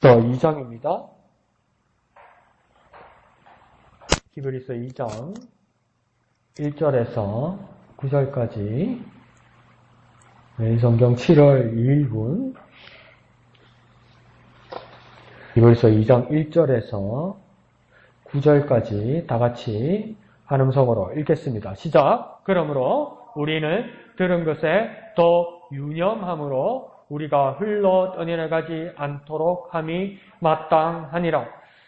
2장입니다. 히브리서 2장 1절에서 9절까지 매일 성경 7월 2일분 히브리서 2장 1절에서 9절까지 다같이 한음성으로 읽겠습니다. 시작! 그러므로 우리는 들은 것에 더 유념함으로 우리가 흘러 떠내려가지 않도록 함이 마땅하니라.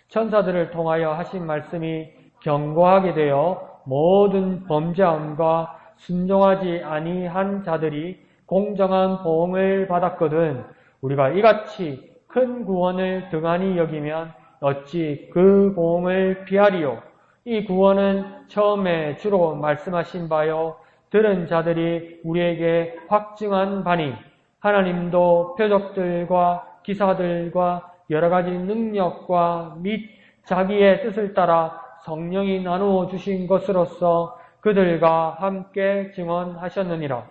천사들을 통하여 하신 말씀이 경고하게 되어 모든 범죄함과 순종하지 아니한 자들이 공정한 보응을 받았거든. 우리가 이같이 큰 구원을 등한히 여기면 어찌 그 보응을 피하리요. 이 구원은 처음에 주로 말씀하신 바요 들은 자들이 우리에게 확증한 바니 하나님도 표적들과 기사들과 여러 가지 능력과 및 자기의 뜻을 따라 성령이 나누어 주신 것으로서 그들과 함께 증언하셨느니라.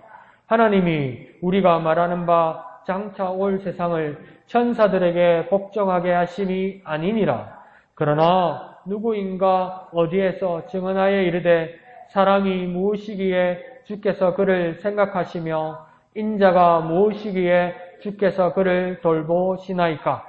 하나님이 우리가 말하는 바 장차 올 세상을 천사들에게 복종하게 하심이 아니니라. 그러나 누구인가 어디에서 증언하여 이르되 사람이 무엇이기에 주께서 그를 생각하시며 인자가 무엇이기에 주께서 그를 돌보시나이까.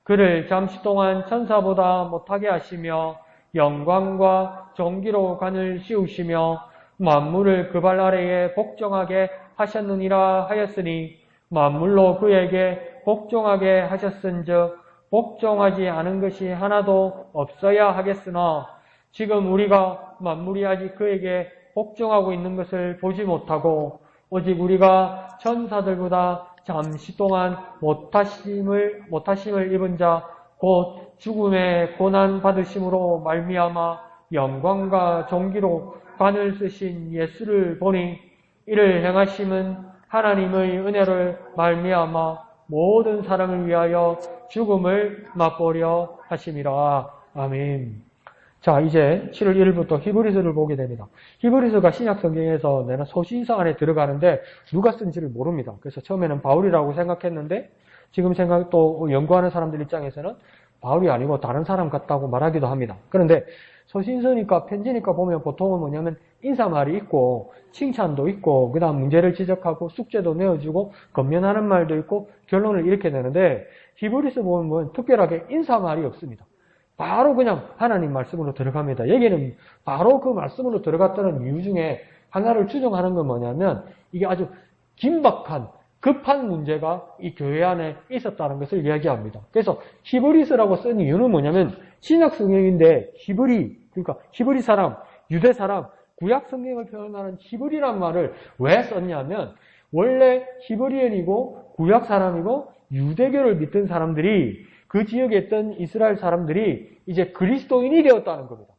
그를 잠시 동안 천사보다 못하게 하시며 영광과 존귀로 관을 씌우시며 만물을 그 발 아래에 복종하게 하셨느니라 하였으니 만물로 그에게 복종하게 하셨은즉 복종하지 않은 것이 하나도 없어야 하겠으나 지금 우리가 만물이 아직 그에게 복종하고 있는 것을 보지 못하고 오직 우리가 천사들보다 잠시 동안 못하심을 입은 자 곧 죽음의 고난 받으심으로 말미암아 영광과 존귀로 관을 쓰신 예수를 보니 이를 행하심은 하나님의 은혜를 말미암아 모든 사람을 위하여 죽음을 맛보려 하심이라. 아멘. 자, 이제 7월 1일부터 히브리서를 보게 됩니다. 히브리서가 신약 성경에서 내는 소신서 안에 들어가는데 누가 쓴지를 모릅니다. 그래서 처음에는 바울이라고 생각했는데 지금 또 연구하는 사람들 입장에서는 바울이 아니고 다른 사람 같다고 말하기도 합니다. 그런데 소신서니까 편지니까 보면 보통은 뭐냐면 인사말이 있고 칭찬도 있고 그 다음 문제를 지적하고 숙제도 내어주고 건면하는 말도 있고 결론을 이렇게 내는데 히브리서 보면 특별하게 인사말이 없습니다. 바로 그냥 하나님 말씀으로 들어갑니다. 여기는 바로 그 말씀으로 들어갔다는 이유 중에 하나를 추정하는 건 뭐냐면 이게 아주 긴박한 급한 문제가 이 교회 안에 있었다는 것을 이야기합니다. 그래서 히브리서라고 쓴 이유는 뭐냐면 신약 성경인데 그러니까 히브리 사람, 유대 사람, 구약 성경을 표현하는 히브리란 말을 왜 썼냐면 원래 히브리인이고 구약 사람이고 유대교를 믿던 사람들이 그 지역에 있던 이스라엘 사람들이 이제 그리스도인이 되었다는 겁니다.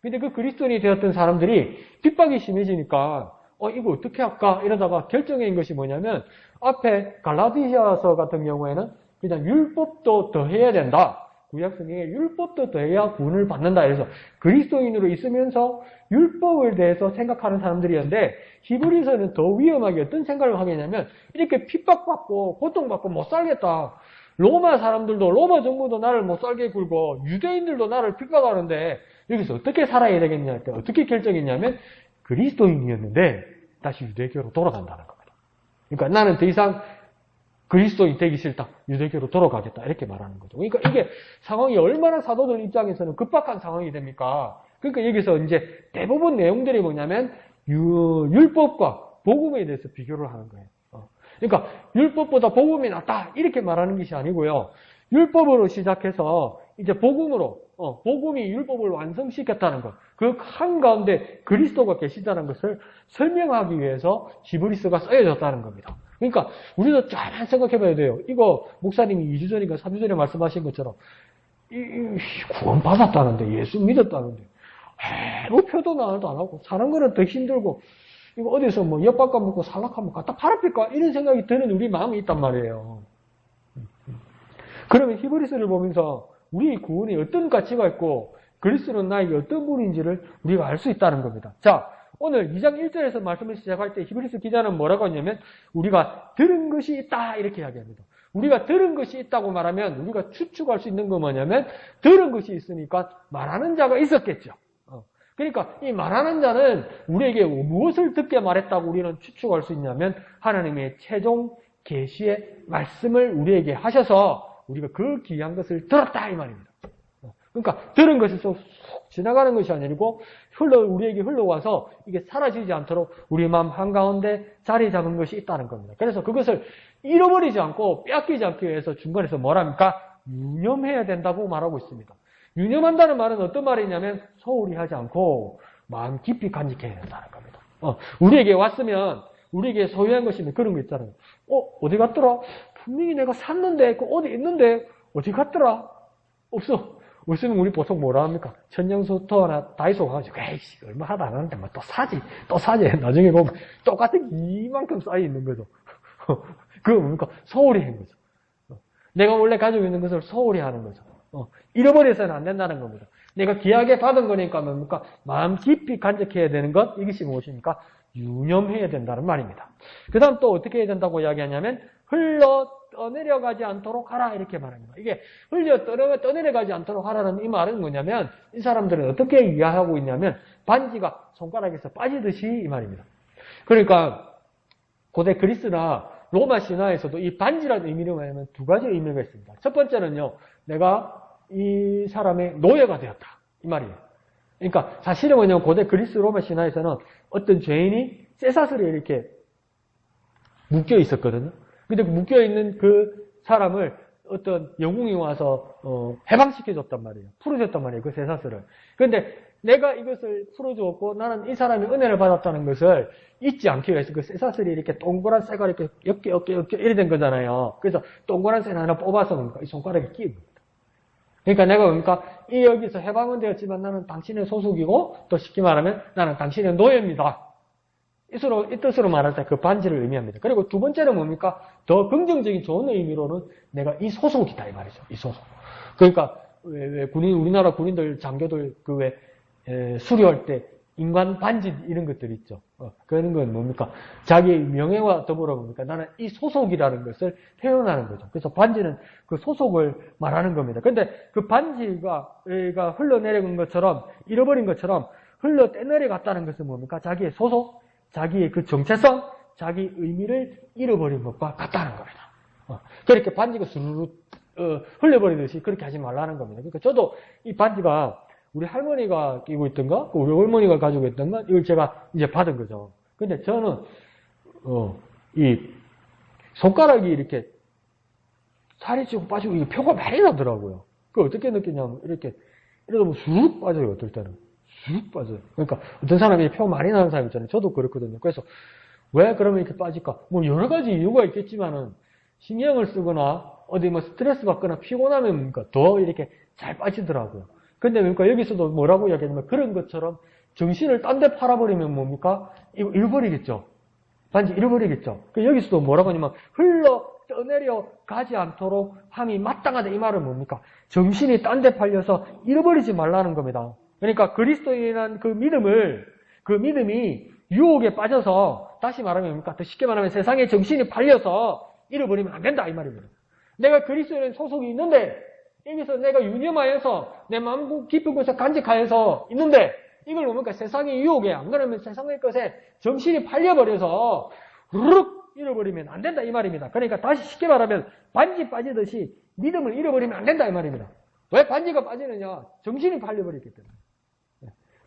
근데 그 그리스도인이 되었던 사람들이 핍박이 심해지니까 이거 어떻게 할까? 이러다가 결정한 것이 뭐냐면 앞에 갈라디아서 같은 경우에는 그냥 율법도 더해야 된다. 구약 성경에 율법도 더해야 구원을 받는다. 그래서 그리스도인으로 있으면서 율법을 대해서 생각하는 사람들이었는데 히브리서는 더 위험하게 어떤 생각을 하겠냐면 이렇게 핍박받고 고통받고 못 살겠다. 로마 사람들도 로마 정부도 나를 못 살게 굴고 유대인들도 나를 핍박하는데 여기서 어떻게 살아야 되겠냐. 어떻게 결정했냐면 그리스도인이었는데 다시 유대교로 돌아간다는 겁니다. 그러니까 나는 더 이상 그리스도인 되기 싫다. 유대교로 돌아가겠다. 이렇게 말하는 거죠. 그러니까 이게 상황이 얼마나 사도들 입장에서는 급박한 상황이 됩니까? 그러니까 여기서 이제 대부분 내용들이 뭐냐면 율법과 복음에 대해서 비교를 하는 거예요. 그러니까 율법보다 복음이 낫다. 이렇게 말하는 것이 아니고요. 율법으로 시작해서 이제 복음으로 복음이 율법을 완성시켰다는 것. 그 한가운데 그리스도가 계시다는 것을 설명하기 위해서 히브리서가 쓰여졌다는 겁니다. 그러니까 우리도 잘 생각해 봐야 돼요. 이거 목사님이 2주 전인가 3주 전에 말씀하신 것처럼 구원 받았다는데 예수 믿었다는데 표도 나도 안 하고 사는 거는 더 힘들고 이거 어디서 뭐 엿바꿔 먹고 살락하면 갖다 팔아필까? 이런 생각이 드는 우리 마음이 있단 말이에요. 그러면 히브리서를 보면서 우리의 구원에 어떤 가치가 있고 그리스도는 나에게 어떤 분인지를 우리가 알 수 있다는 겁니다. 자, 오늘 2장 1절에서 말씀을 시작할 때 히브리서 기자는 뭐라고 하냐면 우리가 들은 것이 있다 이렇게 이야기합니다. 우리가 들은 것이 있다고 말하면 우리가 추측할 수 있는 건 뭐냐면 들은 것이 있으니까 말하는 자가 있었겠죠. 그러니까 이 말하는 자는 우리에게 무엇을 듣게 말했다고 우리는 추측할 수 있냐면 하나님의 최종 계시의 말씀을 우리에게 하셔서 우리가 그 귀한 것을 들었다 이 말입니다. 그러니까 들은 것이 쏙 지나가는 것이 아니고 우리에게 흘러와서 이게 사라지지 않도록 우리 마음 한가운데 자리 잡은 것이 있다는 겁니다. 그래서 그것을 잃어버리지 않고 빼앗기지 않기 위해서 중간에서 뭐랍니까? 유념해야 된다고 말하고 있습니다. 유념한다는 말은 어떤 말이냐면 소홀히 하지 않고 마음 깊이 간직해야 된다는 겁니다. 우리에게 왔으면 우리에게 소유한 것이면 그런 거 있잖아요. 어디 갔더라? 분명히 내가 샀는데 어디 있는데 어디 갔더라? 없어. 없으면 우리 보통 뭐라 합니까? 천냥소터나 다이소 가가지고 에이씨 얼마 하다 안 하는데 뭐 또 사지. 나중에 보면 똑같은 이만큼 쌓여 있는 거죠. 그거 뭡니까? 소홀히 한 거죠. 내가 원래 가지고 있는 것을 소홀히 하는 거죠. 잃어버려서는 안 된다는 겁니다. 내가 귀하게 받은 거니까 뭡니까? 마음 깊이 간직해야 되는 것, 이것이 무엇입니까? 유념해야 된다는 말입니다. 그 다음 또 어떻게 해야 된다고 이야기하냐면 흘러 떠내려가지 않도록 하라 이렇게 말합니다. 이게 흘려 떠내려가지 않도록 하라는 이 말은 뭐냐면 이 사람들은 어떻게 이해하고 있냐면 반지가 손가락에서 빠지듯이 이 말입니다. 그러니까 고대 그리스나 로마 신화에서도 이 반지라는 의미를 뭐냐면 두 가지 의미가 있습니다. 첫 번째는요, 내가 이 사람의 노예가 되었다 이 말이에요. 그러니까 사실은 뭐냐면 고대 그리스 로마 신화에서는 어떤 죄인이 쇠사슬에 이렇게 묶여 있었거든요. 근데 묶여있는 그 사람을 어떤 영웅이 와서 해방시켜줬단 말이에요. 풀어줬단 말이에요. 그 쇠사슬을. 그런데 내가 이것을 풀어주었고 나는 이 사람이 은혜를 받았다는 것을 잊지 않기 위해서 그 쇠사슬이 이렇게 동그란 쇠가 이렇게 엮여 이래 된 거잖아요. 그래서 동그란 쇠를 하나 뽑아서 뭡니까? 이 손가락에 끼운 겁니다. 그러니까 내가 뭡니까? 이 여기서 해방은 되었지만 나는 당신의 소속이고 또 쉽게 말하면 나는 당신의 노예입니다. 이 뜻으로 말할 때 그 반지를 의미합니다. 그리고 두 번째는 뭡니까? 더 긍정적인 좋은 의미로는 내가 이 소속이다 이 말이죠. 이 소속. 그러니까 우리나라 군인들 장교들 수료할 때 인간 반지 이런 것들 있죠. 그런 건 뭡니까? 자기의 명예와 더불어 뭡니까? 나는 이 소속이라는 것을 표현하는 거죠. 그래서 반지는 그 소속을 말하는 겁니다. 근데 그 반지가 흘러내려간 것처럼 잃어버린 것처럼 흘러 떼내려갔다는 것은 뭡니까? 자기의 소속, 자기의 그 정체성, 자기 의미를 잃어버린 것과 같다는 겁니다. 그렇게 반지가 스르르 흘려버리듯이 그렇게 하지 말라는 겁니다. 그러니까 저도 이 반지가 우리 할머니가 끼고 있던가, 우리 어머니가 가지고 있던가, 이걸 제가 이제 받은 거죠. 근데 저는 이 손가락이 이렇게 살이 찌고 빠지고 이게 표가 많이 나더라고요. 그걸 어떻게 느끼냐면 이렇게 이러다 보면 쑥 빠져요. 어떨 때는. 쑥 빠져요. 그러니까 어떤 사람이 표 많이 나는 사람 있잖아요. 저도 그렇거든요. 그래서 왜 그러면 이렇게 빠질까? 뭐 여러 가지 이유가 있겠지만은 신경을 쓰거나 어디 뭐 스트레스 받거나 피곤하면 뭡니까? 더 이렇게 잘 빠지더라고요. 근데 뭡니까? 여기서도 뭐라고 이야기하냐면 그런 것처럼 정신을 딴 데 팔아버리면 뭡니까? 이거 잃어버리겠죠. 반지 잃어버리겠죠. 여기서도 뭐라고 하냐면 흘러 떠내려 가지 않도록 함이 마땅하다 이 말은 뭡니까? 정신이 딴 데 팔려서 잃어버리지 말라는 겁니다. 그러니까 그리스도인한 그 믿음이 유혹에 빠져서 다시 말하면 뭡니까? 더 쉽게 말하면 세상에 정신이 팔려서 잃어버리면 안 된다 이 말입니다. 내가 그리스도인 소속이 있는데 여기서 내가 유념하여서 내 마음 깊은 곳에 간직하여서 있는데 이걸 뭡니까? 세상의 유혹에 안 그러면 세상의 것에 정신이 팔려버려서 르륵 잃어버리면 안 된다 이 말입니다. 그러니까 다시 쉽게 말하면 반지 빠지듯이 믿음을 잃어버리면 안 된다 이 말입니다. 왜 반지가 빠지느냐? 정신이 팔려버렸기 때문에.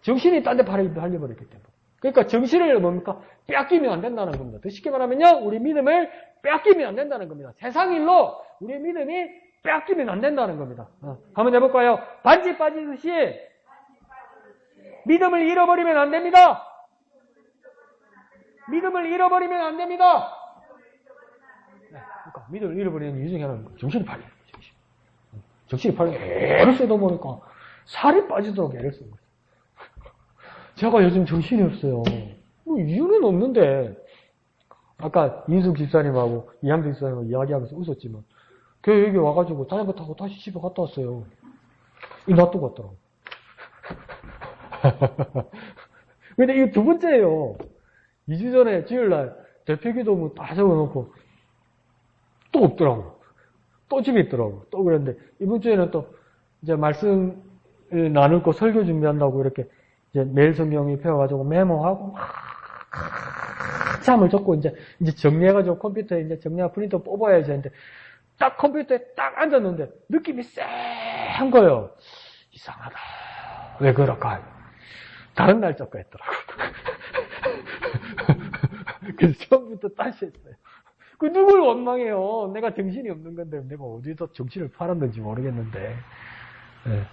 정신이 딴 데 팔려버렸기 때문에. 그러니까 정신을 뭡니까? 빼앗기면 안 된다는 겁니다. 더 쉽게 말하면요, 우리 믿음을 빼앗기면 안 된다는 겁니다. 세상 일로 우리 믿음이 빼앗기면 안 된다는 겁니다. 한번 해볼까요? 반지 빠지듯이 믿음을 잃어버리면 안 됩니다. 믿음을 잃어버리면 안 됩니다. 그러니까 믿음을 잃어버리는 이유 중에 하나는 정신이 팔려요. 정신이 팔려 애를 써도 보니까 살이 빠지도록 애를 쓰는 거예요. 제가 요즘 정신이 없어요. 뭐 이유는 없는데 아까 이숙 집사님하고 이한빈 집사님하고 이야기하면서 웃었지만 걔 여기 와가지고 자전거 타고 다시 집에 갔다 왔어요. 이 놔두고 왔더라고. 근데 이거 두 번째예요. 2주 전에 주일날 대표기도 뭐 다 적어놓고 또 없더라고. 또 집에 있더라고. 또 그랬는데 이번 주에는 또 이제 말씀 나눌 거 설교 준비한다고 이렇게 이제 매일 성경이 펴가지고 메모하고 잠을 적고 이제 정리해가지고 컴퓨터에 이제 정리하고 프린터 뽑아야지 했는데 딱 컴퓨터에 딱 앉았는데 느낌이 쎄한 거예요. 이상하다. 왜 그럴까? 다른 날짜가 있더라고. 그래서 처음부터 다시 했어요. 그 누굴 원망해요? 내가 정신이 없는 건데 내가 어디서 정신을 팔았는지 모르겠는데 네.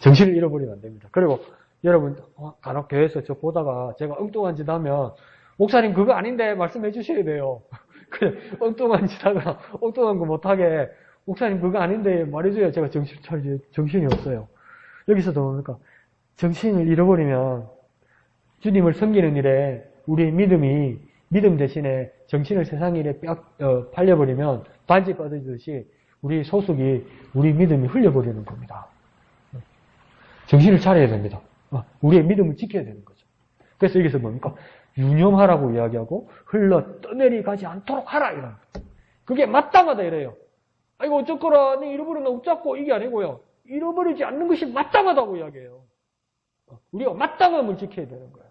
정신을 잃어버리면 안 됩니다. 그리고 여러분 간혹 교회에서 저 보다가 제가 엉뚱한 짓 하면 목사님 그거 아닌데 말씀해 주셔야 돼요. 그냥 엉뚱한 짓 하거나 엉뚱한 거 못하게 목사님 그거 아닌데 말해줘야 제가 정신이 없어요. 여기서도 뭡니까? 정신을 잃어버리면 주님을 섬기는 일에 우리의 믿음 대신에 정신을 세상 일에 팔려버리면 반지 빠지듯이 우리 소속이 우리 믿음이 흘려버리는 겁니다. 정신을 차려야 됩니다. 우리의 믿음을 지켜야 되는 거죠. 그래서 여기서 뭡니까? 유념하라고 이야기하고 흘러 떠내리 가지 않도록 하라 이런. 그게 마땅하다 이래요. 이거 어쩌거라 내 잃어버리나 없잡고 이게 아니고요. 잃어버리지 않는 것이 마땅하다고 이야기해요. 우리가 마땅함을 지켜야 되는 거예요.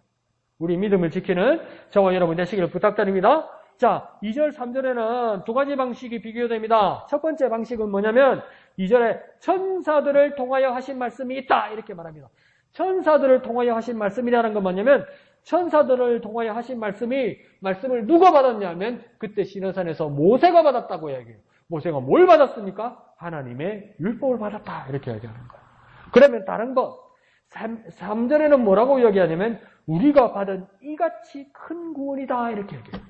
우리 믿음을 지키는 저와 여러분 되시기를 부탁드립니다. 자, 2절, 3절에는 두 가지 방식이 비교됩니다. 첫 번째 방식은 뭐냐면 2절에 천사들을 통하여 하신 말씀이 있다 이렇게 말합니다. 천사들을 통하여 하신 말씀이라는 건 뭐냐면 천사들을 통하여 하신 말씀을 누가 받았냐면 그때 시내산에서 모세가 받았다고 이야기해요. 모세가 뭘 받았습니까? 하나님의 율법을 받았다 이렇게 이야기하는 거예요. 그러면 다른 것 3절에는 뭐라고 이야기하냐면 우리가 받은 이같이 큰 구원이다 이렇게 얘기해요.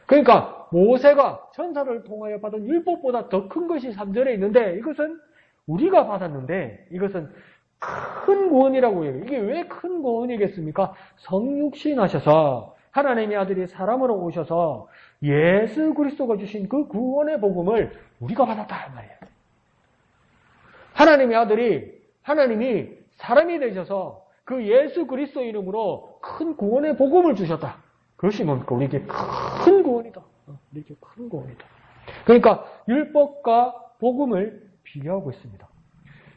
그러니까 모세가 천사를 통하여 받은 율법보다 더 큰 것이 3절에 있는데 이것은 우리가 받았는데 이것은 큰 구원이라고 해요. 이게 왜 큰 구원이겠습니까? 성육신 하셔서 하나님의 아들이 사람으로 오셔서 예수 그리스도가 주신 그 구원의 복음을 우리가 받았다 이 말이에요. 하나님이 사람이 되셔서 그 예수 그리스도 이름으로 큰 구원의 복음을 주셨다. 그것이 뭡니까? 우리에게 큰 구원이다. 우리에게 큰 구원이다. 그러니까 율법과 복음을 비교하고 있습니다.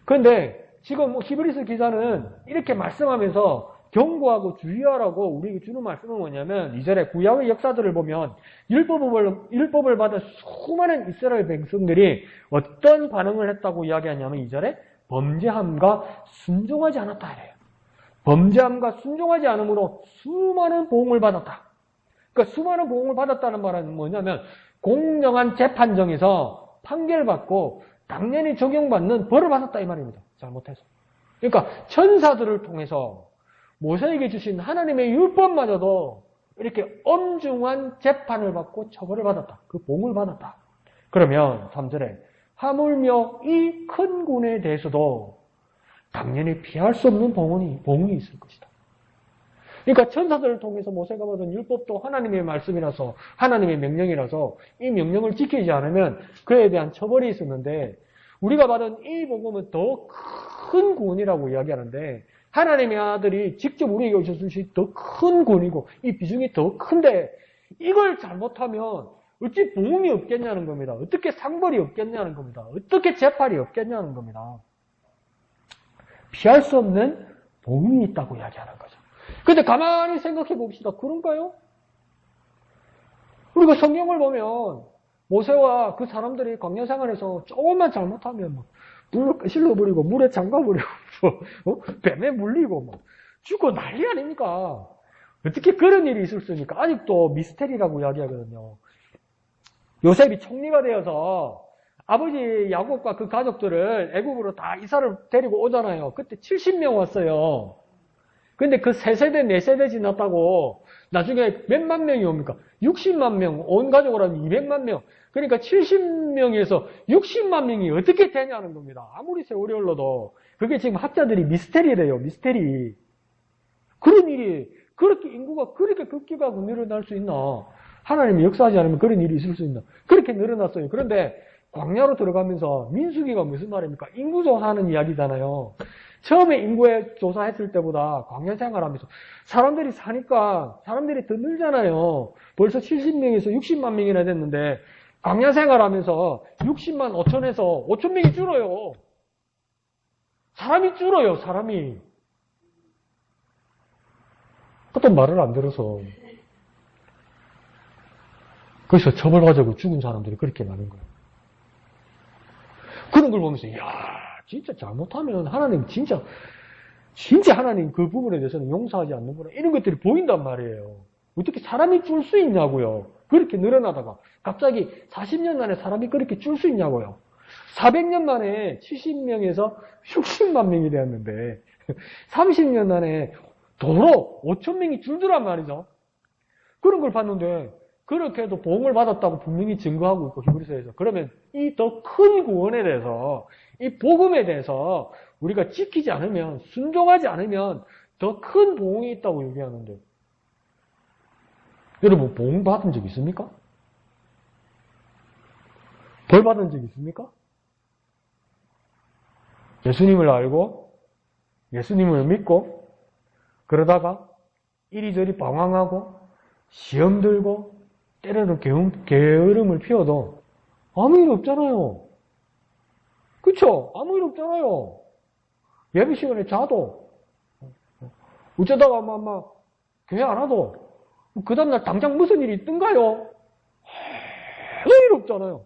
그런데 지금 히브리서 기자는 이렇게 말씀하면서 경고하고 주의하라고 우리에게 주는 말씀은 뭐냐면 2절에 구약의 역사들을 보면 율법을 받은 수많은 이스라엘 백성들이 어떤 반응을 했다고 이야기하냐면 2절에 범죄함과 순종하지 않았다 이래요. 범죄함과 순종하지 않으므로 수많은 보응을 받았다. 그러니까 수많은 보응을 받았다는 말은 뭐냐면 공정한 재판정에서 판결받고 당연히 적용받는 벌을 받았다 이 말입니다. 잘못해서. 그러니까 천사들을 통해서 모세에게 주신 하나님의 율법마저도 이렇게 엄중한 재판을 받고 처벌을 받았다. 그 보응을 받았다. 그러면 3절에 하물며 이 큰 구원에 대해서도 당연히 피할 수 없는 보응이 있을 것이다. 그러니까 천사들을 통해서 모세가 받은 율법도 하나님의 말씀이라서 하나님의 명령이라서 이 명령을 지키지 않으면 그에 대한 처벌이 있었는데 우리가 받은 이 복음은 더 큰 구원이라고 이야기하는데 하나님의 아들이 직접 우리에게 오셨으니 더 큰 구원이고 이 비중이 더 큰데 이걸 잘못하면 어찌 보응이 없겠냐는 겁니다. 어떻게 상벌이 없겠냐는 겁니다. 어떻게 재판이 없겠냐는 겁니다. 피할 수 없는 보응이 있다고 이야기하는 거죠. 근데 가만히 생각해 봅시다. 그런가요? 우리가 성경을 보면 모세와 그 사람들이 광야 생활에서 조금만 잘못하면 물을 실러버리고 물에 잠가버리고 뱀에 물리고 죽고 난리 아닙니까? 어떻게 그런 일이 있을 수 있습니까? 아직도 미스테리라고 이야기하거든요. 요셉이 총리가 되어서 아버지 야곱과 그 가족들을 애굽으로 다 이사를 데리고 오잖아요. 그때 70명 왔어요. 근데 그 3세대, 4세대 지났다고 나중에 몇만 명이 옵니까? 60만 명, 온 가족으로 하면 200만 명. 그러니까 70명에서 60만 명이 어떻게 되냐는 겁니다. 아무리 세월이 흘러도. 그게 지금 학자들이 미스테리래요, 미스테리. 그런 일이, 그렇게 인구가 그렇게 급격하게 늘어날 수 있나? 하나님이 역사하지 않으면 그런 일이 있을 수 있나? 그렇게 늘어났어요. 그런데 광야로 들어가면서 민수기가 무슨 말입니까? 인구조 하는 이야기잖아요. 처음에 인구에 조사했을 때보다 광야 생활하면서 사람들이 사니까 사람들이 더 늘잖아요. 벌써 70명에서 60만 명이나 됐는데 광야 생활하면서 60만 5천에서 5천 명이 줄어요. 사람이 줄어요, 사람이. 그것도 말을 안 들어서. 그래서 처벌하자고 죽은 사람들이 그렇게 많은 거예요. 그런 걸 보면서, 이야, 진짜 잘못하면 하나님 진짜 하나님 그 부분에 대해서는 용서하지 않는구나. 이런 것들이 보인단 말이에요. 어떻게 사람이 줄 수 있냐고요. 그렇게 늘어나다가 갑자기 40년 만에 사람이 그렇게 줄 수 있냐고요. 400년 만에 70명에서 60만 명이 되었는데 30년 만에 도로 5천 명이 줄더란 말이죠. 그런 걸 봤는데 그렇게 해도 보응을 받았다고 분명히 증거하고 있고 히브리서에서. 그러면 이 더 큰 구원에 대해서, 이 복음에 대해서 우리가 지키지 않으면, 순종하지 않으면 더 큰 보응이 있다고 얘기하는데, 여러분 보응 받은 적 있습니까? 벌 받은 적 있습니까? 예수님을 알고 예수님을 믿고 그러다가 이리저리 방황하고 시험 들고 때로는 게으름을 피워도 아무 일 없잖아요. 그쵸? 아무 일 없잖아요. 예배 시간에 자도 어쩌다가 아마 교회 안 와도 그 다음날 당장 무슨 일이 있던가요? 아무 일 없잖아요.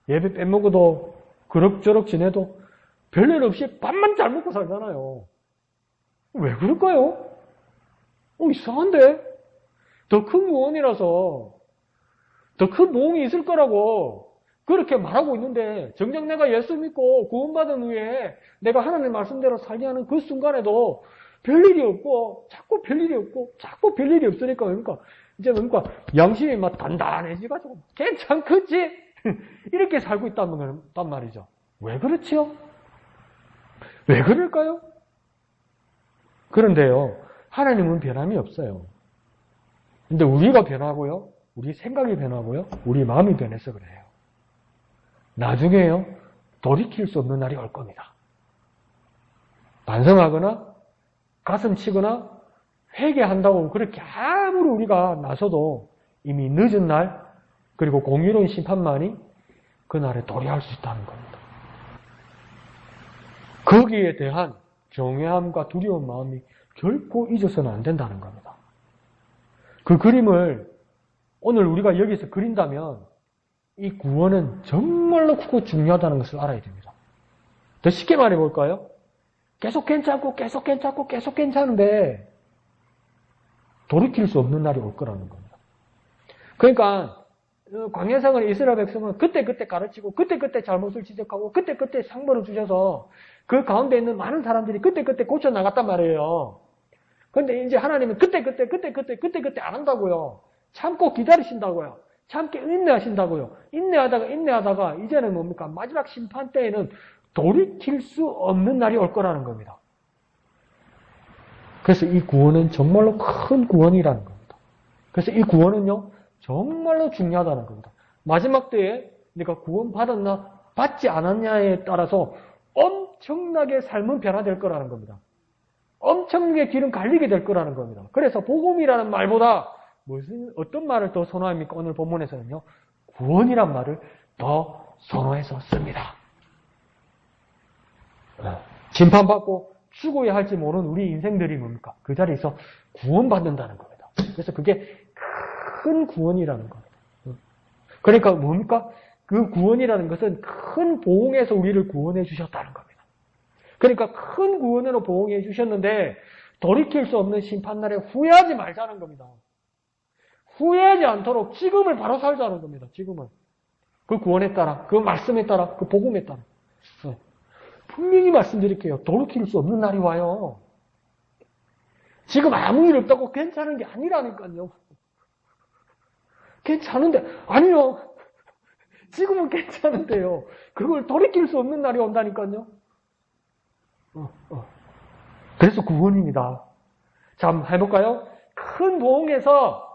예배 빼먹어도 그럭저럭 지내도 별일 없이 밥만 잘 먹고 살잖아요. 왜 그럴까요? 이상한데? 더 큰 구원이라서 더 큰 보응이 있을 거라고 그렇게 말하고 있는데 정작 내가 예수 믿고 구원받은 후에 내가 하나님 말씀대로 살게 하는 그 순간에도 별일이 없고 자꾸 별일이 없고 자꾸 별일이 없으니까 이제 양심이 막 단단해지가지고 괜찮겠지? 이렇게 살고 있단 말이죠. 왜 그렇지요? 왜 그럴까요? 그런데요, 하나님은 변함이 없어요. 근데 우리가 변하고요, 우리 생각이 변하고요, 우리 마음이 변해서 그래요. 나중에요, 돌이킬 수 없는 날이 올 겁니다. 반성하거나 가슴 치거나 회개한다고 그렇게 아무리 우리가 나서도 이미 늦은 날, 그리고 공의로운 심판만이 그날에 도래할 수 있다는 겁니다. 거기에 대한 경외함과 두려운 마음이 결코 잊어서는 안 된다는 겁니다. 그 그림을 오늘 우리가 여기서 그린다면 이 구원은 정말로 크고 중요하다는 것을 알아야 됩니다. 더 쉽게 말해볼까요? 계속 괜찮고 계속 괜찮고 계속 괜찮은데 돌이킬 수 없는 날이 올 거라는 겁니다. 그러니까 광야생활 이스라엘 백성은 그때그때 가르치고 그때그때 잘못을 지적하고 그때그때 상벌을 주셔서 그 가운데 있는 많은 사람들이 그때그때 고쳐나갔단 말이에요. 그런데 이제 하나님은 그때그때 안 한다고요. 참고 기다리신다고요. 참게 인내하신다고요. 인내하다가 이제는 뭡니까? 마지막 심판 때에는 돌이킬 수 없는 날이 올 거라는 겁니다. 그래서 이 구원은 정말로 큰 구원이라는 겁니다. 그래서 이 구원은요, 정말로 중요하다는 겁니다. 마지막 때에 내가 구원 받았나 받지 않았냐에 따라서 엄청나게 삶은 변화될 거라는 겁니다. 엄청나게 길은 갈리게 될 거라는 겁니다. 그래서 복음이라는 말보다 어떤 말을 더 선호합니까? 오늘 본문에서는요, 구원이란 말을 더 선호해서 씁니다. 심판받고 죽어야 할지 모르는 우리 인생들이 뭡니까? 그 자리에서 구원받는다는 겁니다. 그래서 그게 큰 구원이라는 겁니다. 그러니까 뭡니까? 그 구원이라는 것은 큰 보응에서 우리를 구원해 주셨다는 겁니다. 그러니까 큰 구원으로 보응해 주셨는데 돌이킬 수 없는 심판날에 후회하지 말자는 겁니다. 후회하지 않도록 지금을 바로 살자는 겁니다. 지금은. 그 구원에 따라, 그 말씀에 따라, 그 복음에 따라. 분명히 말씀드릴게요. 돌이킬 수 없는 날이 와요. 지금 아무 일 없다고 괜찮은 게 아니라니까요. 괜찮은데, 아니요. 지금은 괜찮은데요. 그걸 돌이킬 수 없는 날이 온다니까요. 그래서 구원입니다. 자, 한번 해볼까요? 큰 보응에서,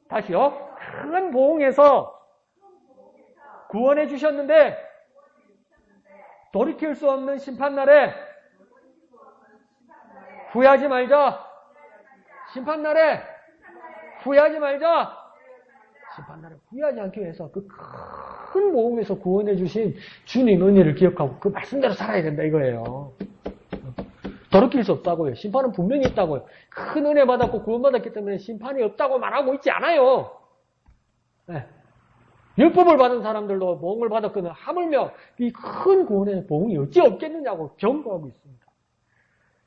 다시요. 큰 보응에서 구원해 주셨는데, 돌이킬 수 없는 심판날에 후회하지 말자. 심판날에 후회하지 말자. 심판날에 후회하지 않기 위해서 그 큰 모험에서 구원해 주신 주님 은혜를 기억하고 그 말씀대로 살아야 된다 이거예요. 돌이킬 수 없다고요. 심판은 분명히 있다고요. 큰 은혜 받았고 구원받았기 때문에 심판이 없다고 말하고 있지 않아요. 네. 율법을 받은 사람들도 보응을 받았거든. 하물며 이 큰 구원에 보응이 어찌 없겠느냐고 경고하고 있습니다.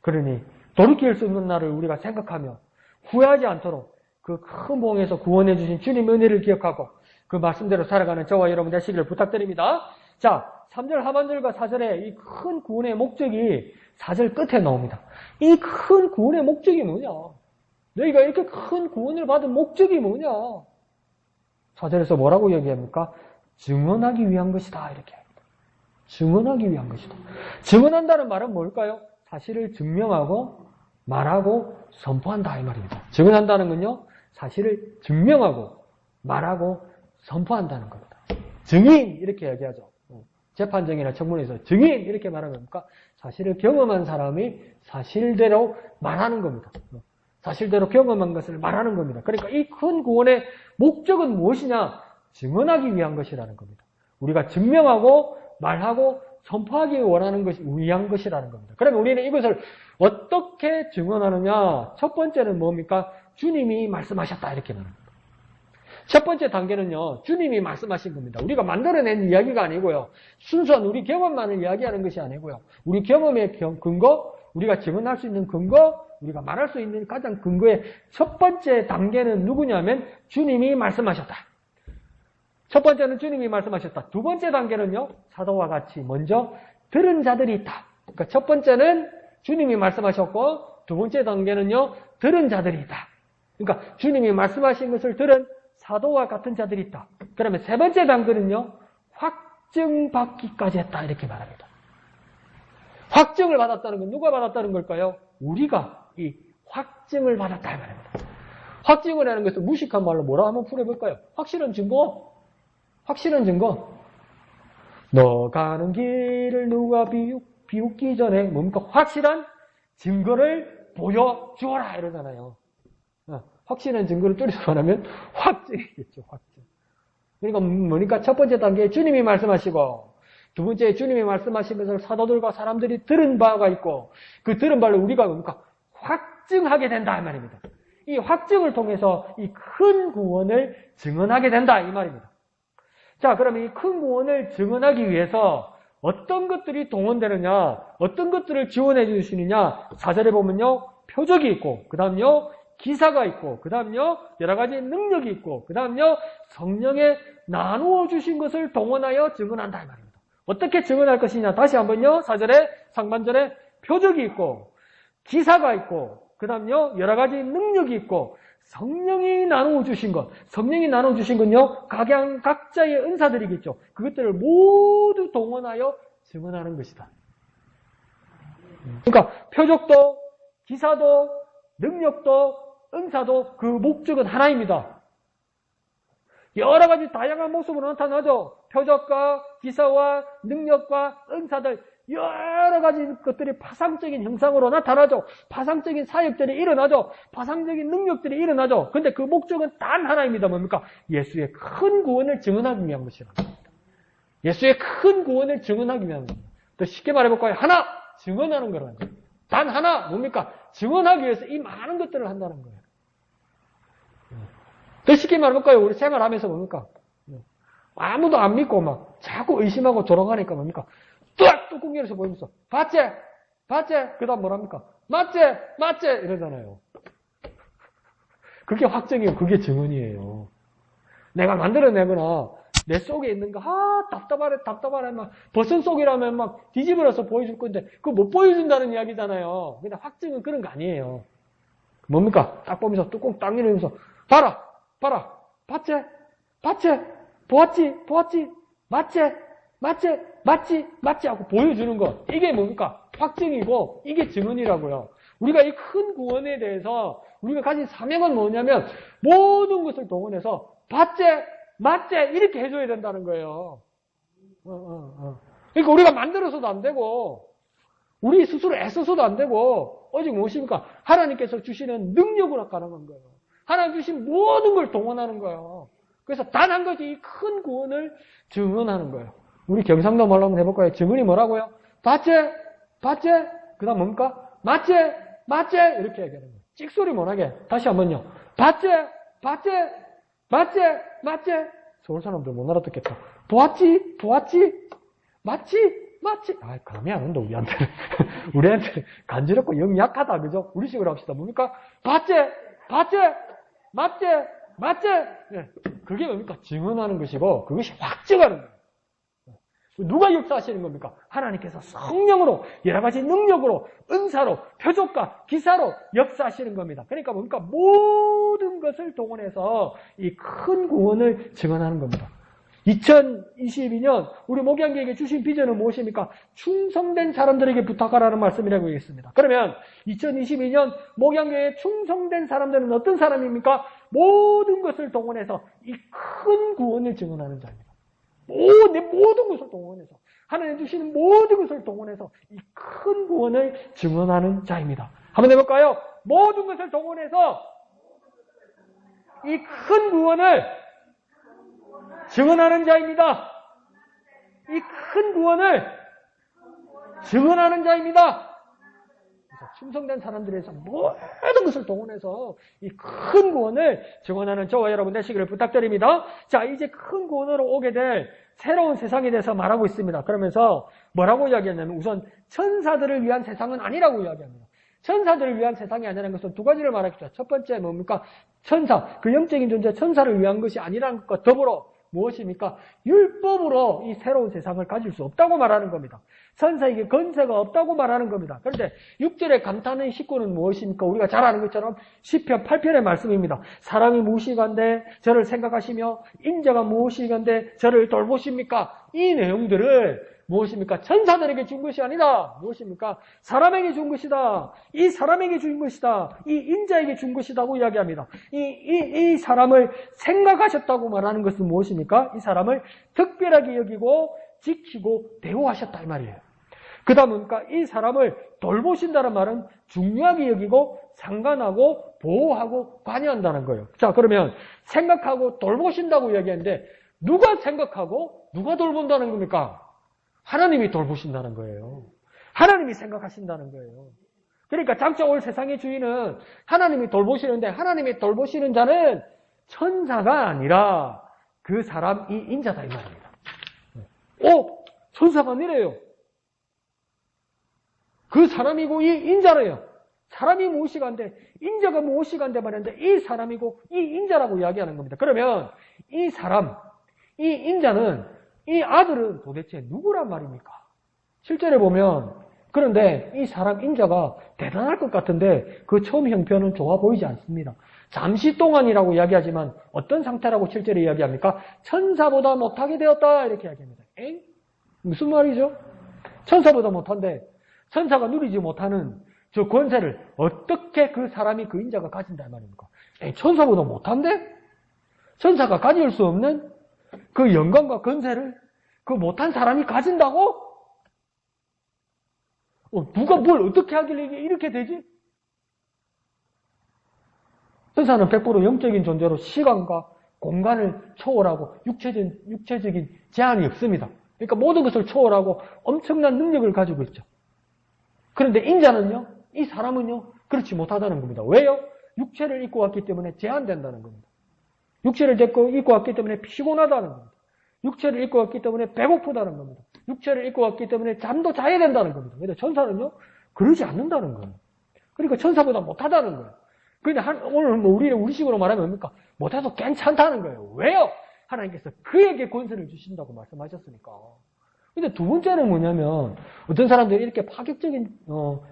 그러니 돌이킬 수 없는 날을 우리가 생각하며 후회하지 않도록 그 큰 보응에서 구원해 주신 주님 은혜를 기억하고 그 말씀대로 살아가는 저와 여러분 되시기를 부탁드립니다. 자, 3절 하반절과 4절에 이 큰 구원의 목적이 4절 끝에 나옵니다. 이 큰 구원의 목적이 뭐냐? 너희가 이렇게 큰 구원을 받은 목적이 뭐냐? 4절에서 뭐라고 얘기합니까? 증언하기 위한 것이다. 이렇게 합니다. 증언하기 위한 것이다. 증언한다는 말은 뭘까요? 사실을 증명하고 말하고 선포한다 이 말입니다. 증언한다는 건요. 사실을 증명하고 말하고 선포한다는 겁니다. 증인 이렇게 얘기하죠. 재판정이나 청문회에서 증인 이렇게 말하면 뭡니까? 사실을 경험한 사람이 사실대로 말하는 겁니다. 사실대로 경험한 것을 말하는 겁니다. 그러니까 이 큰 구원의 목적은 무엇이냐? 증언하기 위한 것이라는 겁니다. 우리가 증명하고 말하고 선포하기 위한 것이라는 겁니다. 그러면 우리는 이것을 어떻게 증언하느냐? 첫 번째는 뭡니까? 주님이 말씀하셨다 이렇게 말합니다. 첫 번째 단계는요. 주님이 말씀하신 겁니다. 우리가 만들어낸 이야기가 아니고요. 순수한 우리 경험만을 이야기하는 것이 아니고요. 우리 경험의 근거, 우리가 증언할 수 있는 근거, 우리가 말할 수 있는 가장 근거의 첫 번째 단계는 누구냐면 주님이 말씀하셨다. 첫 번째는 주님이 말씀하셨다. 두 번째 단계는요. 사도와 같이 먼저 들은 자들이 있다. 그러니까 첫 번째는 주님이 말씀하셨고 두 번째 단계는요. 들은 자들이 있다. 그러니까 주님이 말씀하신 것을 들은 사도와 같은 자들이 있다. 그러면 세 번째 단계는요. 확증받기까지 했다. 이렇게 말합니다. 확증을 받았다는 건 누가 받았다는 걸까요? 우리가 이 확증을 받았다. 이 말입니다. 확증을 하는 것을 무식한 말로 뭐라 한번 풀어볼까요? 확실한 증거. 확실한 증거. 너 가는 길을 누가 비웃기 전에 뭡니까? 확실한 증거를 보여주어라 이러잖아요. 확실한 증거를 줄여서 말하면 확증이겠죠. 확증. 그러니까 뭐니까 첫 번째 단계에 주님이 말씀하시고 두 번째 주님이 말씀하신 것을 사도들과 사람들이 들은 바가 있고 그 들은 바를 우리가 뭡니까? 확증하게 된다 이 말입니다. 이 확증을 통해서 이 큰 구원을 증언하게 된다 이 말입니다. 자, 그러면 이 큰 구원을 증언하기 위해서 어떤 것들이 동원되느냐, 어떤 것들을 지원해 주시느냐, 4절에 보면요, 표적이 있고, 그 다음요, 기사가 있고, 그 다음요, 여러 가지 능력이 있고, 그 다음요, 성령에 나누어 주신 것을 동원하여 증언한다 이 말입니다. 어떻게 증언할 것이냐, 다시 한번요, 4절에, 상반절에 표적이 있고, 기사가 있고, 그 다음요, 여러 가지 능력이 있고, 성령이 나누어 주신 것, 성령이 나누어 주신 건요, 각자의 은사들이겠죠. 그것들을 모두 동원하여 증언하는 것이다. 그러니까 표적도, 기사도, 능력도, 은사도 그 목적은 하나입니다. 여러 가지 다양한 모습으로 나타나죠. 표적과 기사와 능력과 은사들 여러 가지 것들이 파상적인 형상으로 나타나죠. 파상적인 사역들이 일어나죠. 파상적인 능력들이 일어나죠. 근데 그 목적은 단 하나입니다. 뭡니까? 예수의 큰 구원을 증언하기 위한 것이라. 예수의 큰 구원을 증언하기 위한 겁니다. 또 쉽게 말해볼까요? 하나! 증언하는 거라는 거예요. 단 하나! 뭡니까? 증언하기 위해서 이 많은 것들을 한다는 거예요. 더 쉽게 말해볼까요? 우리 생활하면서 뭡니까? 아무도 안 믿고 막 자꾸 의심하고 돌아가니까 뭡니까? 뚜껑 열어서 보이면서 봤지? 봤지? 그 다음 뭐랍니까? 맞지? 맞지? 이러잖아요. 그게 확정이에요. 그게 증언이에요. 내가 만들어내거나 내 속에 있는 거 답답하네 막 버선 속이라면 막 뒤집어서 보여줄 건데 그거 못 보여준다는 이야기잖아요. 근데 확증은 그런 거 아니에요. 뭡니까? 딱 보면서 뚜껑 딱 열면서 봐라! 봤지? 봤지? 보았지? 맞지? 하고 보여주는 것. 이게 뭡니까? 확증이고, 이게 증언이라고요. 우리가 이 큰 구원에 대해서 우리가 가진 사명은 뭐냐면, 모든 것을 동원해서, 맞지? 이렇게 해줘야 된다는 거예요. 그러니까 우리가 만들어서도 안 되고 우리 스스로 애써서도 안 되고 오직 무엇입니까? 하나님께서 주시는 능력으로 가능한 거예요. 하나님 주신 모든 걸 동원하는 거예요. 그래서 단 한 가지 이 큰 구원을 증언하는 거예요. 우리 경상도 말로 한번 해볼까요? 증언이 뭐라고요? 봤지? 봤지? 그 다음 뭡니까? 맞지? 맞지? 이렇게 얘기하는 거예요. 찍소리 못하게. 다시 한번요. 봤지? 봤지? 맞지? 맞지? 서울 사람들 못 알아듣겠다. 보았지? 보았지? 맞지? 맞지? 아, 감이 안 온다, 우리한테. 우리한테 간지럽고 영 약하다, 그죠? 우리식으로 합시다. 뭡니까? 봤지? 봤지? 맞지? 맞지? 네. 그게 뭡니까? 증언하는 것이고, 그것이 확증하는 거예요. 누가 역사하시는 겁니까? 하나님께서 성령으로, 여러 가지 능력으로, 은사로, 표적과 기사로 역사하시는 겁니다. 그러니까 뭡니까? 모든 것을 동원해서 이 큰 구원을 증언하는 겁니다. 2022년 우리 목양계에게 주신 비전은 무엇입니까? 충성된 사람들에게 부탁하라는 말씀이라고 하겠습니다. 그러면 2022년 목양계에 충성된 사람들은 어떤 사람입니까? 모든 것을 동원해서 이 큰 구원을 증언하는 자입니다. 모든 것을 동원해서 하나님 주시는 모든 것을 동원해서 이 큰 구원을 증언하는 자입니다. 한번 해볼까요? 모든 것을 동원해서 이 큰 구원을 증언하는 자입니다. 이 큰 구원을 증언하는 자입니다. 그래서 충성된 사람들에서 모든 것을 동원해서 이 큰 구원을 증언하는 저와 여러분 되시기를 부탁드립니다. 자, 이제 큰 구원으로 오게 될 새로운 세상에 대해서 말하고 있습니다. 그러면서 뭐라고 이야기하냐면 우선 천사들을 위한 세상은 아니라고 이야기합니다. 천사들을 위한 세상이 아니라는 것은 두 가지를 말하겠죠. 첫 번째 뭡니까? 천사, 그 영적인 존재 천사를 위한 것이 아니라는 것과 더불어 무엇입니까? 율법으로 이 새로운 세상을 가질 수 없다고 말하는 겁니다. 천사에게 권세가 없다고 말하는 겁니다. 그런데 6절에 감탄의 식구는 무엇입니까? 우리가 잘 아는 것처럼 시편 8편의 말씀입니다. 사람이 무엇이간데 저를 생각하시며 인자가 무엇이간데 저를 돌보십니까? 이 내용들을 무엇입니까? 천사들에게 준 것이 아니다. 무엇입니까? 사람에게 준 것이다. 이 사람에게 준 것이다. 이 인자에게 준 것이다고 이야기합니다. 이 사람을 생각하셨다고 말하는 것은 무엇입니까? 이 사람을 특별하게 여기고 지키고 대우하셨다 이 말이에요. 그 다음은 이 사람을 돌보신다는 말은 중요하게 여기고 상관하고 보호하고 관여한다는 거예요. 자, 그러면 생각하고 돌보신다고 이야기하는데 누가 생각하고 누가 돌본다는 겁니까? 하나님이 돌보신다는 거예요. 하나님이 생각하신다는 거예요. 그러니까 장차 올 세상의 주인은 하나님이 돌보시는데 하나님이 돌보시는 자는 천사가 아니라 그 사람 이 인자다 이 말입니다. 천사가 아니래요. 그 사람이고 이 인자래요. 사람이 무엇이간데 인자가 무엇이간데 말인데 이 사람이고 이 인자라고 이야기하는 겁니다. 그러면 이 사람, 이 인자는 이 아들은 도대체 누구란 말입니까? 실제로 보면 그런데 이 사람 인자가 대단할 것 같은데 그 처음 형편은 좋아 보이지 않습니다. 잠시 동안이라고 이야기하지만 어떤 상태라고 실제로 이야기합니까? 천사보다 못하게 되었다 이렇게 이야기합니다. 무슨 말이죠? 천사보다 못한데 천사가 누리지 못하는 저 권세를 어떻게 그 사람이 그 인자가 가진다 말입니까? 천사보다 못한데? 천사가 가질 수 없는 그 영광과 권세를 그 못한 사람이 가진다고? 누가 뭘 어떻게 하길래 이렇게 되지? 천사는 100% 영적인 존재로 시간과 공간을 초월하고 육체적인 제한이 없습니다. 그러니까 모든 것을 초월하고 엄청난 능력을 가지고 있죠. 그런데 인자는요, 이 사람은요, 그렇지 못하다는 겁니다. 왜요? 육체를 입고 왔기 때문에 제한된다는 겁니다. 육체를 입고 왔기 때문에 피곤하다는 겁니다. 육체를 입고 왔기 때문에 배고프다는 겁니다. 육체를 입고 왔기 때문에 잠도 자야 된다는 겁니다. 근데 천사는요, 그러지 않는다는 거예요. 그러니까 천사보다 못하다는 거예요. 그런데 오늘 우리 식으로 말하면 뭡니까? 못해도 괜찮다는 거예요. 왜요? 하나님께서 그에게 권세를 주신다고 말씀하셨으니까. 근데 두 번째는 뭐냐면 어떤 사람들이 이렇게 파격적인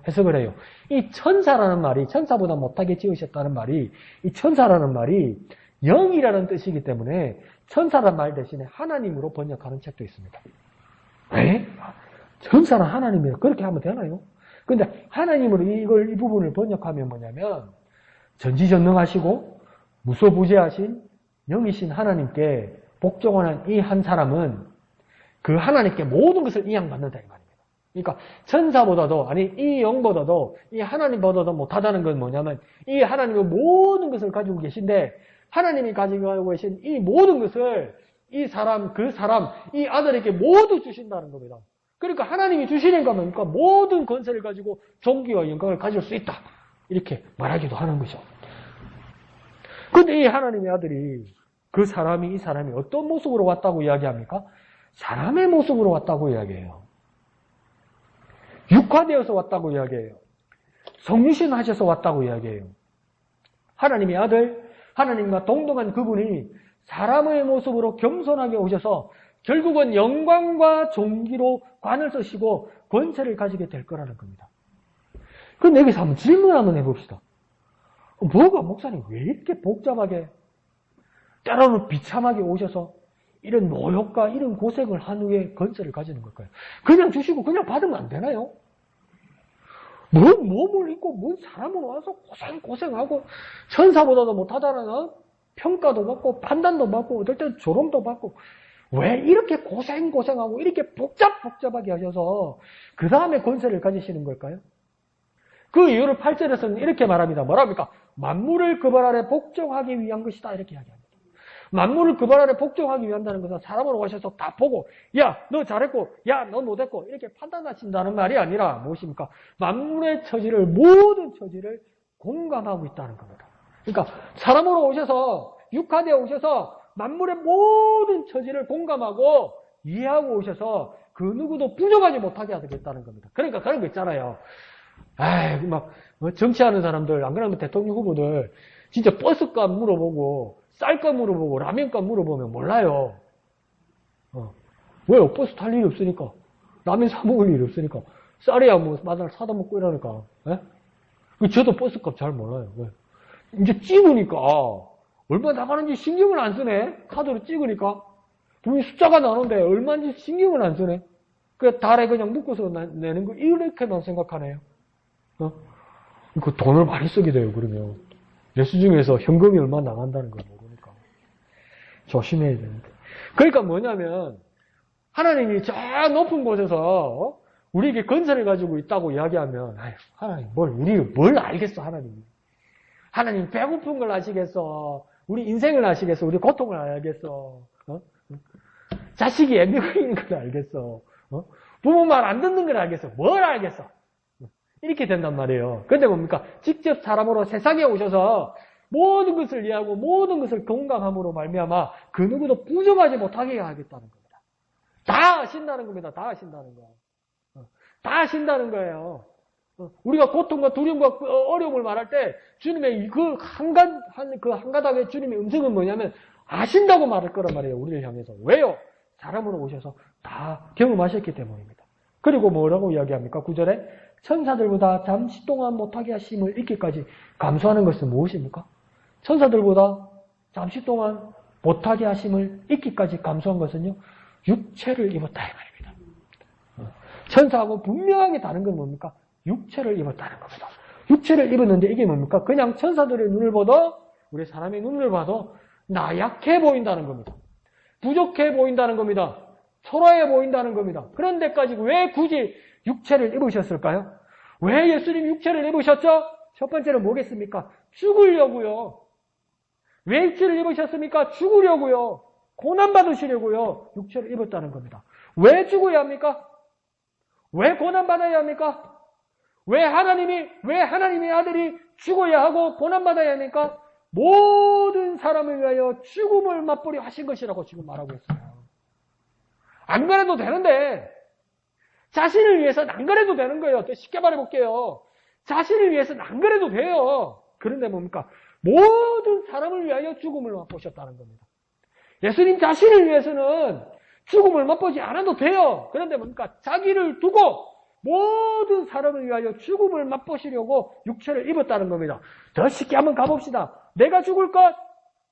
해석을 해요. 이 천사라는 말이 천사보다 못하게 지으셨다는 말이 이 천사라는 말이 영이라는 뜻이기 때문에 천사라는 말 대신에 하나님으로 번역하는 책도 있습니다. 에? 천사는 하나님이에요. 그렇게 하면 되나요? 근데 하나님으로 이 부분을 번역하면 뭐냐면 전지전능하시고 무소부재하신 영이신 하나님께 복종하는 이 한 사람은 그 하나님께 모든 것을 이양받는다 이 말입니다. 그러니까 천사보다도 아니 이 영보다도 이 하나님보다도 못하다는 건 뭐냐면 이 하나님의 모든 것을 가지고 계신데 하나님이 가지고 계신 이 모든 것을 이 사람, 그 사람, 이 아들에게 모두 주신다는 겁니다. 그러니까 하나님이 주시는 거면 모든 권세를 가지고 존귀와 영광을 가질 수 있다. 이렇게 말하기도 하는 거죠. 근데 이 하나님의 아들이 그 사람이 이 사람이 어떤 모습으로 왔다고 이야기합니까? 사람의 모습으로 왔다고 이야기해요. 육화되어서 왔다고 이야기해요. 성유신 하셔서 왔다고 이야기해요. 하나님의 아들, 하나님과 동등한 그분이 사람의 모습으로 겸손하게 오셔서 결국은 영광과 존귀로 관을 쓰시고 권세를 가지게 될 거라는 겁니다. 그럼 여기서 한번 질문 한번 해봅시다. 뭐가 목사님 왜 이렇게 복잡하게 때로는 비참하게 오셔서 이런 모욕과 이런 고생을 한 후에 권세를 가지는 걸까요? 그냥 주시고 그냥 받으면 안 되나요? 뭔 몸을 입고 뭔 사람으로 와서 고생하고 천사보다도 못하다는 평가도 받고 판단도 받고 어떨 때는 조롱도 받고 왜 이렇게 고생하고 이렇게 복잡하게 하셔서 그 다음에 권세를 가지시는 걸까요? 그 이유를 8절에서는 이렇게 말합니다. 뭐랍니까? 만물을 그 발 아래 복종하기 위한 것이다 이렇게 이야기합니다. 만물을 그 발 아래 복종하기 위한다는 것은 사람으로 오셔서 다 보고 야 너 잘했고 야 너 못했고 이렇게 판단하신다는 말이 아니라 무엇입니까? 만물의 처지를 모든 처지를 공감하고 있다는 겁니다. 그러니까 사람으로 오셔서 육화되어 오셔서 만물의 모든 처지를 공감하고 이해하고 오셔서 그 누구도 부족하지 못하게 하겠다는 겁니다. 그러니까 그런 거 있잖아요. 막 정치하는 사람들 안 그러면 대통령 후보들 진짜 버스값 물어보고 쌀값 물어보고 라면값 물어보면 몰라요. 왜요? 버스 탈 일이 없으니까. 라면 사 먹을 일이 없으니까. 쌀이야 뭐 마다를 사다 먹고 이러니까. 예? 저도 버스값 잘 몰라요. 왜? 이제 찍으니까 얼마 나가는지 신경을 안 쓰네. 카드로 찍으니까 분명히 숫자가 나오는데 얼마인지 신경을 안 쓰네. 그 달에 그냥 묶어서 내는 거 이렇게만 생각하네요. 그 돈을 많이 쓰게 돼요. 그러면 내수 중에서 현금이 얼마 나간다는 걸 모르니까 조심해야 되는데. 그러니까 뭐냐면 하나님이 저 높은 곳에서 우리에게 권세를 가지고 있다고 이야기하면 하나님 우리 뭘 알겠어 하나님이. 하나님 배고픈 걸 아시겠어. 우리 인생을 아시겠어. 우리 고통을 알겠어. 자식이 애미고 있는 걸 알겠어. 부모 말 안 듣는 걸 알겠어. 뭘 알겠어. 이렇게 된단 말이에요. 근데 뭡니까? 직접 사람으로 세상에 오셔서 모든 것을 이해하고 모든 것을 공감함으로 말미암아 그 누구도 부정하지 못하게 하겠다는 겁니다. 다 아신다는 겁니다. 다 아신다는 거예요. 다 아신다는 거예요. 우리가 고통과 두려움과 어려움을 말할 때 주님의 그 한 가닥의 주님의 음성은 뭐냐면 아신다고 말할 거란 말이에요. 우리를 향해서. 왜요? 사람으로 오셔서 다 경험하셨기 때문입니다. 그리고 뭐라고 이야기합니까? 9절에 천사들보다 잠시 동안 못하게 하심을 잊기까지 감수하는 것은 무엇입니까? 천사들보다 잠시 동안 못하게 하심을 잊기까지 감수한 것은요. 육체를 입었다 이 말입니다. 천사하고 분명하게 다른 건 뭡니까? 육체를 입었다는 겁니다. 육체를 입었는데 이게 뭡니까? 그냥 천사들의 눈을 봐도 우리 사람의 눈을 봐도 나약해 보인다는 겁니다. 부족해 보인다는 겁니다. 초라해 보인다는 겁니다. 그런데까지 왜 굳이 육체를 입으셨을까요? 왜 예수님 육체를 입으셨죠? 첫 번째는 뭐겠습니까? 죽으려고요. 왜 육체를 입으셨습니까? 죽으려고요. 고난받으시려고요. 육체를 입었다는 겁니다. 왜 죽어야 합니까? 왜 고난받아야 합니까? 왜 하나님의 아들이 죽어야 하고 고난받아야 합니까? 모든 사람을 위하여 죽음을 맛보려 하신 것이라고 지금 말하고 있어요. 안 그래도 되는데 자신을 위해서는 안 그래도 되는 거예요. 더 쉽게 말해볼게요. 자신을 위해서는 안 그래도 돼요. 그런데 뭡니까? 모든 사람을 위하여 죽음을 맛보셨다는 겁니다. 예수님 자신을 위해서는 죽음을 맛보지 않아도 돼요. 그런데 뭡니까? 자기를 두고 모든 사람을 위하여 죽음을 맛보시려고 육체를 입었다는 겁니다. 더 쉽게 한번 가봅시다. 내가 죽을 것,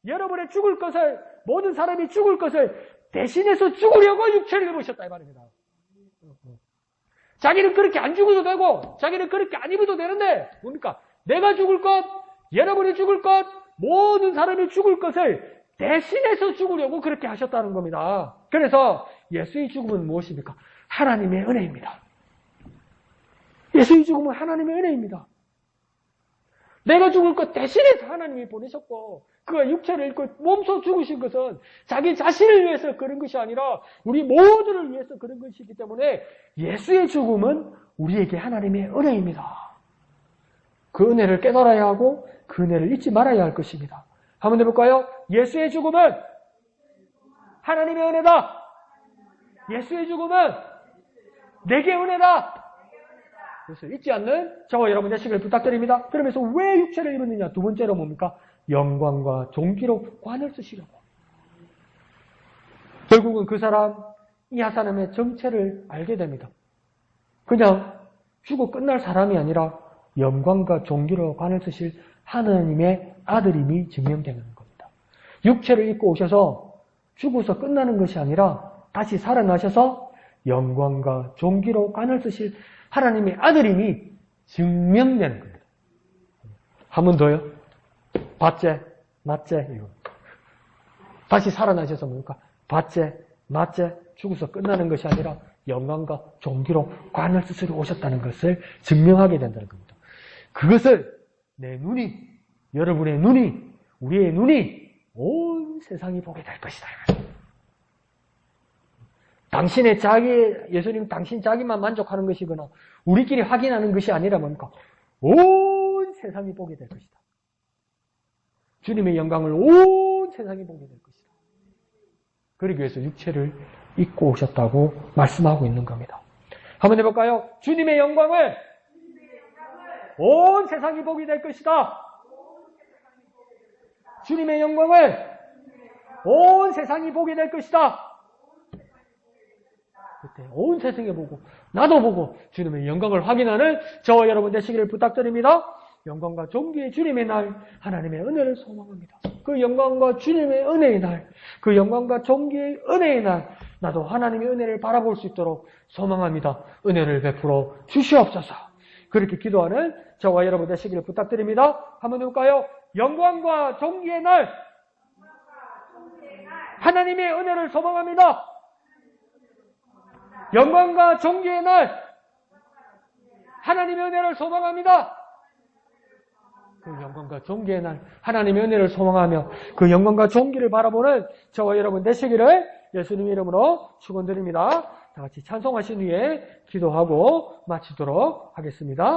여러분의 죽을 것을, 모든 사람이 죽을 것을 대신해서 죽으려고 육체를 입으셨다 이 말입니다. 자기는 그렇게 안 죽어도 되고 자기는 그렇게 안 입어도 되는데 뭡니까? 내가 죽을 것, 여러분이 죽을 것, 모든 사람이 죽을 것을 대신해서 죽으려고 그렇게 하셨다는 겁니다. 그래서 예수의 죽음은 무엇입니까? 하나님의 은혜입니다. 예수의 죽음은 하나님의 은혜입니다. 내가 죽을 것 대신해서 하나님이 보내셨고 그가 육체를 잃고 몸소 죽으신 것은 자기 자신을 위해서 그런 것이 아니라 우리 모두를 위해서 그런 것이기 때문에 예수의 죽음은 우리에게 하나님의 은혜입니다. 그 은혜를 깨달아야 하고 그 은혜를 잊지 말아야 할 것입니다. 한번 해볼까요? 예수의 죽음은 하나님의 은혜다. 예수의 죽음은 내게 은혜다. 그래서 잊지 않는 저와 여러분 되시길 부탁드립니다. 그러면서 왜 육체를 입었느냐? 두 번째로 뭡니까? 영광과 존귀로 관을 쓰시려고. 결국은 그 사람, 이 하사람의 정체를 알게 됩니다. 그냥 죽어 끝날 사람이 아니라 영광과 존귀로 관을 쓰실 하나님의 아들임이 증명되는 겁니다. 육체를 입고 오셔서 죽어서 끝나는 것이 아니라 다시 살아나셔서 영광과 존귀로 관을 쓰실 하나님의 아들임이 증명되는 겁니다. 한 번 더요. 받재, 맞재, 이거. 다시 살아나셔서 뭡니까? 받재, 맞재, 죽어서 끝나는 것이 아니라 영광과 존귀로 관을 쓰시러 오셨다는 것을 증명하게 된다는 겁니다. 그것을 내 눈이, 여러분의 눈이, 우리의 눈이 온 세상이 보게 될 것이다. 당신의 예수님 당신 자기만 만족하는 것이거나 우리끼리 확인하는 것이 아니라 뭡니까? 온 세상이 보게 될 것이다. 주님의 영광을 온 세상이 보게 될 것이다. 그러기 위해서 육체를 입고 오셨다고 말씀하고 있는 겁니다. 한번 해볼까요? 주님의 영광을 온 세상이 보게 될 것이다. 주님의 영광을 온 세상이 보게 될 것이다. 그때 온 세상에 보고 나도 보고 주님의 영광을 확인하는 저와 여러분 되시기를 부탁드립니다. 영광과 존귀의 주님의 날 하나님의 은혜를 소망합니다. 그 영광과 주님의 은혜의 날, 그 영광과 존귀의 은혜의 날 나도 하나님의 은혜를 바라볼 수 있도록 소망합니다. 은혜를 베풀어 주시옵소서. 그렇게 기도하는 저와 여러분 되시기를 부탁드립니다. 한번 해볼까요? 영광과 존귀의 날 하나님의 은혜를 소망합니다. 영광과 존귀의 날 하나님의 은혜를 소망합니다. 그 영광과 존귀의 날 하나님의 은혜를 소망하며 그 영광과 존귀를 바라보는 저와 여러분 되시기를 예수님 이름으로 축원드립니다. 다 같이 찬송하신 후에 기도하고 마치도록 하겠습니다.